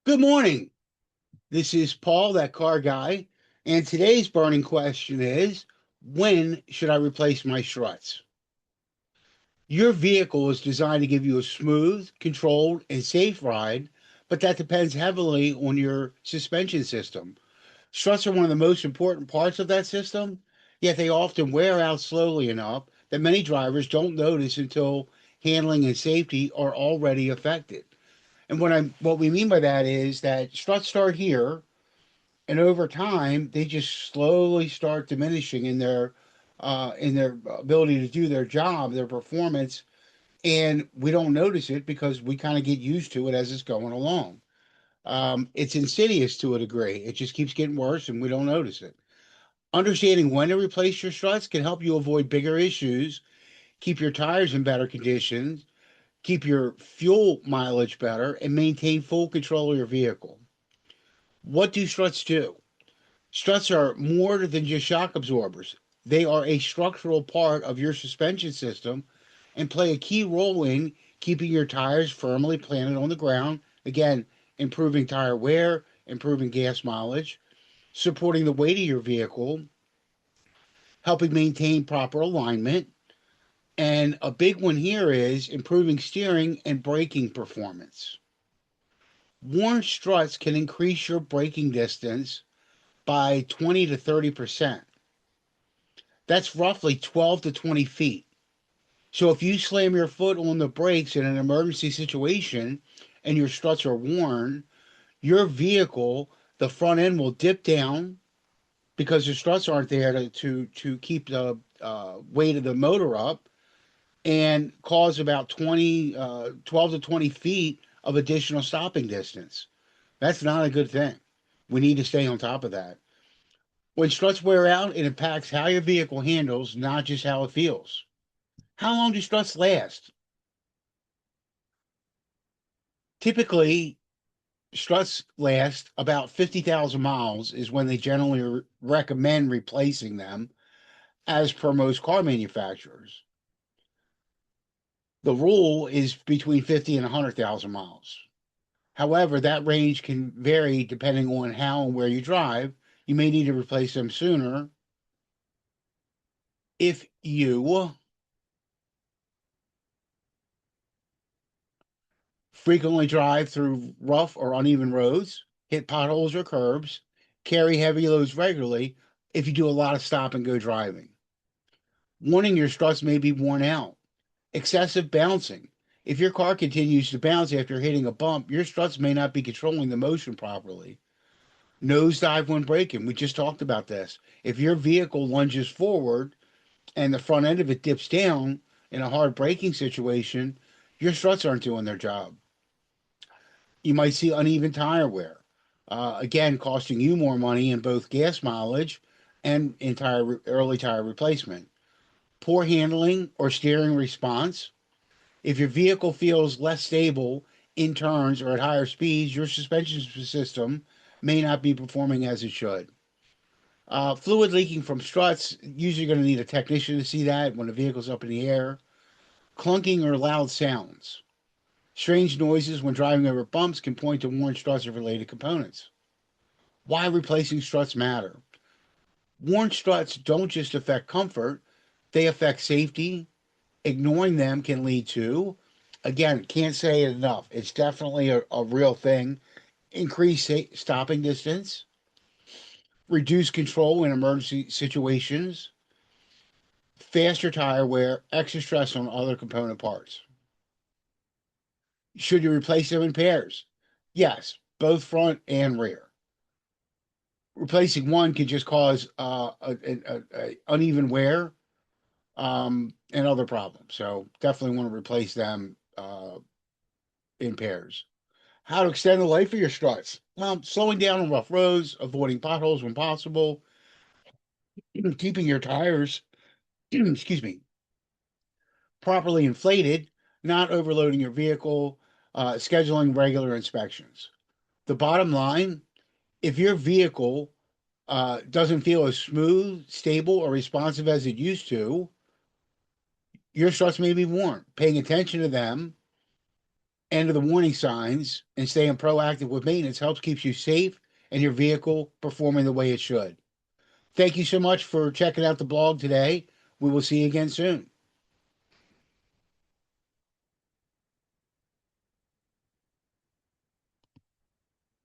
Good morning. This is Paul, that car guy, and today's burning question is, when should I replace my struts? Your vehicle is designed to give you a smooth, controlled, and safe ride, but that depends heavily on your suspension system. Struts are one of the most important parts of that system, yet they often wear out slowly enough that many drivers don't notice until handling and safety are already affected. And what we mean by that is that struts start here, and over time they just slowly start diminishing in their ability to do their job, their performance, and we don't notice it because we kind of get used to it as it's going along. It's insidious to a degree. It just keeps getting worse, and we don't notice it. Understanding when to replace your struts can help you avoid bigger issues, keep your tires in better condition, keep your fuel mileage better, and maintain full control of your vehicle. What do struts do? Struts are more than just shock absorbers. They are a structural part of your suspension system and play a key role in keeping your tires firmly planted on the ground. Again, improving tire wear, improving gas mileage, supporting the weight of your vehicle, helping maintain proper alignment. And a big one here is improving steering and braking performance. Worn struts can increase your braking distance by 20 to 30%. That's roughly 12 to 20 feet. So if you slam your foot on the brakes in an emergency situation and your struts are worn, your vehicle, the front end will dip down because the struts aren't there to keep the weight of the motor up and cause about 12 to 20 feet of additional stopping distance. That's not a good thing. We need to stay on top of that. When struts wear out, it impacts how your vehicle handles, not just how it feels. How long do struts last? Typically, struts last about 50,000 miles is when they generally recommend replacing them, as per most car manufacturers. The rule is between 50 and 100,000 miles. However, that range can vary depending on how and where you drive. You may need to replace them sooner if you frequently drive through rough or uneven roads, hit potholes or curbs, carry heavy loads regularly, if you do a lot of stop and go driving. Warning, your struts may be worn out. Excessive bouncing. If your car continues to bounce after hitting a bump, your struts may not be controlling the motion properly. Nosedive when braking. We just talked about this. If your vehicle lunges forward and the front end of it dips down in a hard braking situation, your struts aren't doing their job. You might see uneven tire wear, again, costing you more money in both gas mileage and early tire replacement. Poor handling or steering response. If your vehicle feels less stable in turns or at higher speeds, your suspension system may not be performing as it should. Fluid leaking from struts, usually going to need a technician to see that when the vehicle's up in the air. Clunking or loud sounds. Strange noises when driving over bumps can point to worn struts or related components. Why replacing struts matter. Worn struts don't just affect comfort, they affect safety. Ignoring them can lead to, again, can't say it enough. It's definitely a real thing. Increase stopping distance, reduce control in emergency situations, faster tire wear, extra stress on other component parts. Should you replace them in pairs? Yes, both front and rear. Replacing one can just cause a uneven wear and other problems. So definitely want to replace them in pairs. How to extend the life of your struts? Slowing down on rough roads, avoiding potholes when possible, keeping your tires, excuse me, properly inflated, not overloading your vehicle, scheduling regular inspections. The bottom line, if your vehicle doesn't feel as smooth, stable, or responsive as it used to, your struts may be worn. Paying attention to them end of the warning signs and staying proactive with maintenance helps keeps you safe and your vehicle performing the way it should. Thank you so much for checking out the blog today. We will see you again soon.